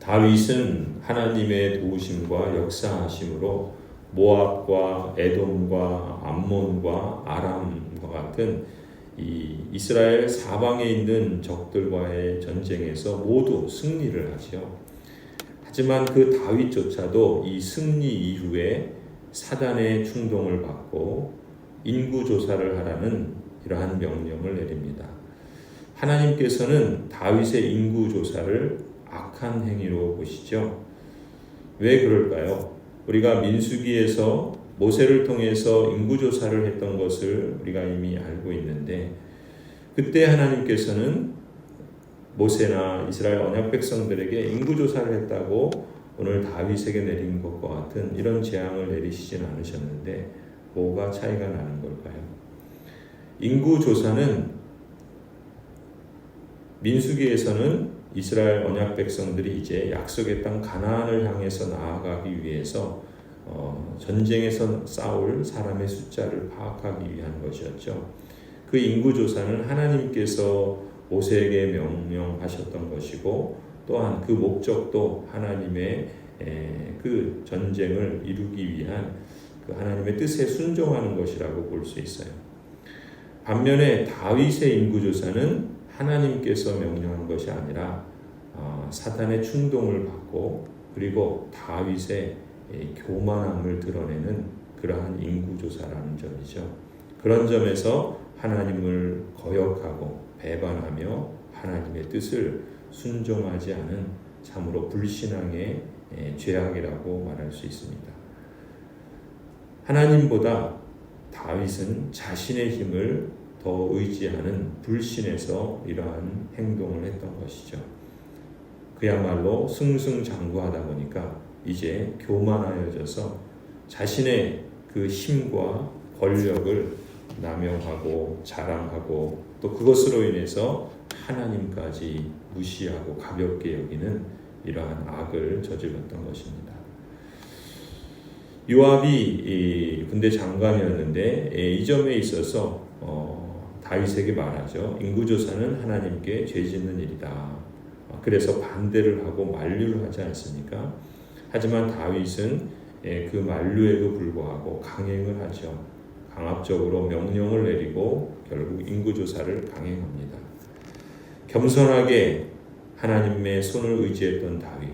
다윗은 하나님의 도우심과 역사하심으로 모압과 에돔과 암몬과 아람과 같은 이 이스라엘 사방에 있는 적들과의 전쟁에서 모두 승리를 하죠. 하지만 그 다윗조차도 이 승리 이후에 사단의 충동을 받고 인구조사를 하라는 이러한 명령을 내립니다. 하나님께서는 다윗의 인구조사를 악한 행위로 보시죠. 왜 그럴까요? 우리가 민수기에서 모세를 통해서 인구조사를 했던 것을 우리가 이미 알고 있는데, 그때 하나님께서는 모세나 이스라엘 언약 백성들에게 인구조사를 했다고 오늘 다윗에게 내린 것과 같은 이런 재앙을 내리시진 않으셨는데 뭐가 차이가 나는 걸까요? 인구조사는 민수기에서는 이스라엘 언약 백성들이 이제 약속의 땅 가나안을 향해서 나아가기 위해서 전쟁에서 싸울 사람의 숫자를 파악하기 위한 것이었죠. 그 인구조사는 하나님께서 모세에게 명령하셨던 것이고, 또한 그 목적도 하나님의 그 전쟁을 이루기 위한 그 하나님의 뜻에 순종하는 것이라고 볼 수 있어요. 반면에 다윗의 인구조사는 하나님께서 명령한 것이 아니라 사탄의 충동을 받고, 그리고 다윗의 교만함을 드러내는 그러한 인구조사라는 점이죠. 그런 점에서 하나님을 거역하고 배반하며 하나님의 뜻을 순종하지 않은 참으로 불신앙의 죄악이라고 말할 수 있습니다. 하나님보다 다윗은 자신의 힘을 더 의지하는 불신에서 이러한 행동을 했던 것이죠. 그야말로 승승장구하다 보니까 이제 교만하여져서 자신의 그 힘과 권력을 남용하고 자랑하고, 또 그것으로 인해서 하나님까지 무시하고 가볍게 여기는 이러한 악을 저질렀던 것입니다. 요압이 군대 장관이었는데 이 점에 있어서 다윗에게 말하죠. 인구조사는 하나님께 죄짓는 일이다. 그래서 반대를 하고 만류를 하지 않습니까? 하지만 다윗은 그 만류에도 불구하고 강행을 하죠. 강압적으로 명령을 내리고 결국 인구조사를 강행합니다. 겸손하게 하나님의 손을 의지했던 다윗,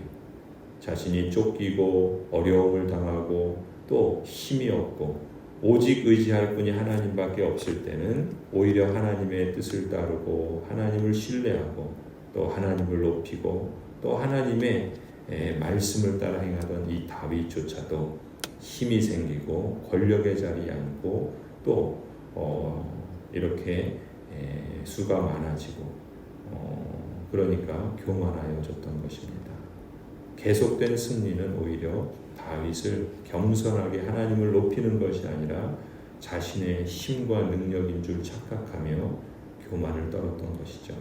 자신이 쫓기고 어려움을 당하고 또 힘이 없고 오직 의지할 분이 하나님밖에 없을 때는 오히려 하나님의 뜻을 따르고 하나님을 신뢰하고 또 하나님을 높이고 또 하나님의 말씀을 따라 행하던 이 다윗조차도 힘이 생기고 권력의 자리에 앉고 또 이렇게 수가 많아지고 그러니까 교만하여졌던 것입니다. 계속된 승리는 오히려 다윗을 겸손하게 하나님을 높이는 것이 아니라 자신의 힘과 능력인 줄 착각하며 교만을 떨었던 것이죠.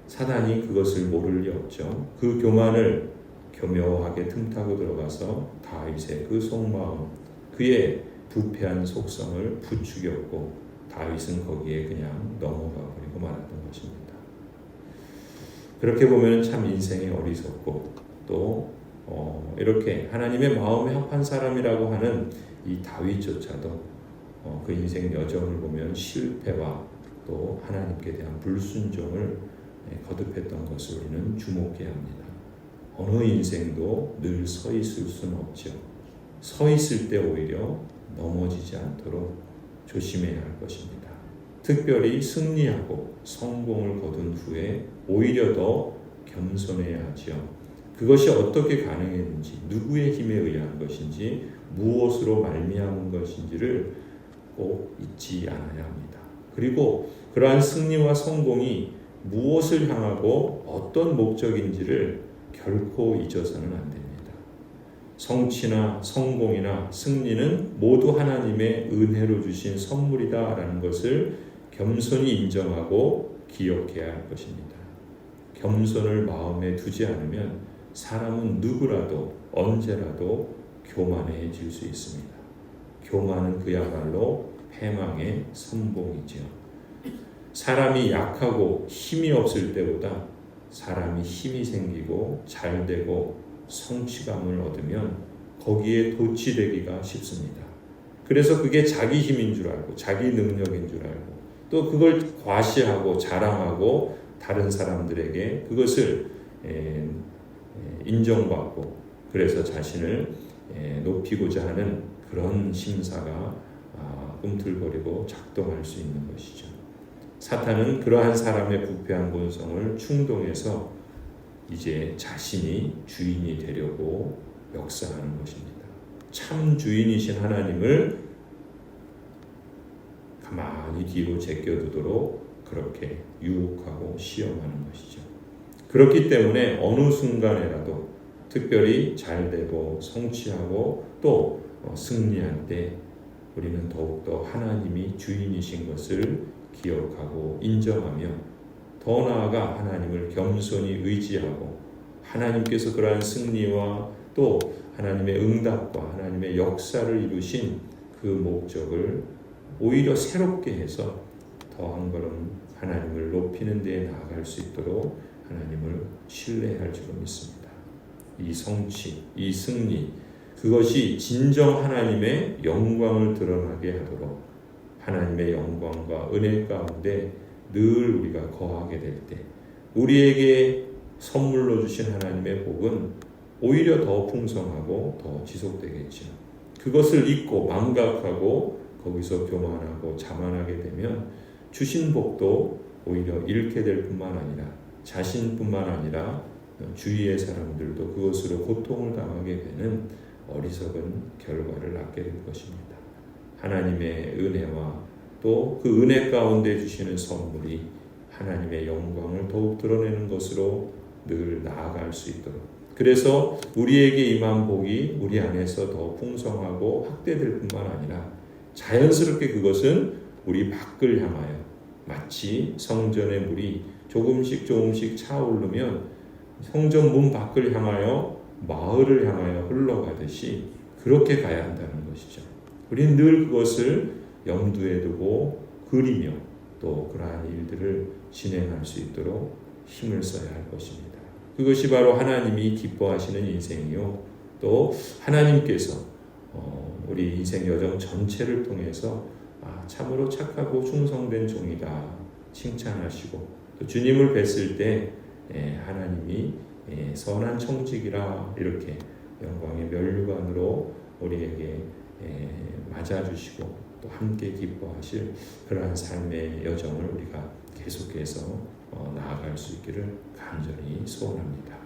사단이 그것을 모를 리 없죠. 그 교만을 교묘하게 틈타고 들어가서 다윗의 그 속마음, 그의 부패한 속성을 부추겼고 다윗은 거기에 그냥 넘어가 버리고 말았던 것입니다. 그렇게 보면 참 인생이 어리석고 또 이렇게 하나님의 마음에 합한 사람이라고 하는 이 다윗조차도 그 인생 여정을 보면 실패와 또 하나님께 대한 불순종을 거듭했던 것을 우리는 주목해야 합니다. 어느 인생도 늘 서 있을 수는 없죠. 서 있을 때 오히려 넘어지지 않도록 조심해야 할 것입니다. 특별히 승리하고 성공을 거둔 후에 오히려 더 겸손해야 하죠. 그것이 어떻게 가능했는지, 누구의 힘에 의한 것인지, 무엇으로 말미암은 것인지를 꼭 잊지 않아야 합니다. 그리고 그러한 승리와 성공이 무엇을 향하고 어떤 목적인지를 결코 잊어서는 안 됩니다. 성취나 성공이나 승리는 모두 하나님의 은혜로 주신 선물이다라는 것을 겸손히 인정하고 기억해야 할 것입니다. 겸손을 마음에 두지 않으면 사람은 누구라도 언제라도 교만해질 수 있습니다. 교만은 그야말로 패망의 선봉이지요. 사람이 약하고 힘이 없을 때보다 사람이 힘이 생기고 잘되고 성취감을 얻으면 거기에 도취되기가 쉽습니다. 그래서 그게 자기 힘인 줄 알고 자기 능력인 줄 알고 또 그걸 과시하고 자랑하고 다른 사람들에게 그것을 인정받고 그래서 자신을 높이고자 하는 그런 심사가 꿈틀거리고 작동할 수 있는 것이죠. 사탄은 그러한 사람의 부패한 본성을 충동해서 이제 자신이 주인이 되려고 역사하는 것입니다. 참 주인이신 하나님을 가만히 뒤로 제껴두도록 그렇게 유혹하고 시험하는 것이죠. 그렇기 때문에 어느 순간에라도 특별히 잘되고 성취하고 또 승리할 때 우리는 더욱더 하나님이 주인이신 것을 기억하고 인정하며 더 나아가 하나님을 겸손히 의지하고 하나님께서 그러한 승리와 또 하나님의 응답과 하나님의 역사를 이루신 그 목적을 오히려 새롭게 해서 더 한 걸음 하나님을 높이는 데에 나아갈 수 있도록 하나님을 신뢰할 줄로 믿습니다. 이 성취, 이 승리, 그것이 진정 하나님의 영광을 드러나게 하도록 하나님의 영광과 은혜 가운데 늘 우리가 거하게 될 때 우리에게 선물로 주신 하나님의 복은 오히려 더 풍성하고 더 지속되겠죠. 그것을 잊고 망각하고 거기서 교만하고 자만하게 되면 주신 복도 오히려 잃게 될 뿐만 아니라 자신뿐만 아니라 주위의 사람들도 그것으로 고통을 당하게 되는 어리석은 결과를 낳게 될 것입니다. 하나님의 은혜와 또 그 은혜 가운데 주시는 선물이 하나님의 영광을 더욱 드러내는 것으로 늘 나아갈 수 있도록 그래서 우리에게 임한 복이 우리 안에서 더 풍성하고 확대될 뿐만 아니라 자연스럽게 그것은 우리 밖을 향하여 마치 성전의 물이 조금씩 차오르면 성전 문 밖을 향하여 마을을 향하여 흘러가듯이 그렇게 가야 한다는 것이죠. 우리는 늘 그것을 염두에 두고 그리며 또 그러한 일들을 진행할 수 있도록 힘을 써야 할 것입니다. 그것이 바로 하나님이 기뻐하시는 인생이요 또 하나님께서 우리 인생 여정 전체를 통해서 참으로 착하고 충성된 종이다 칭찬하시고 또 주님을 뵀을 때 하나님이 선한 청직이라 이렇게 영광의 면류관으로 우리에게 맞아주시고 또 함께 기뻐하실 그러한 삶의 여정을 우리가 계속해서 나아갈 수 있기를 간절히 소원합니다.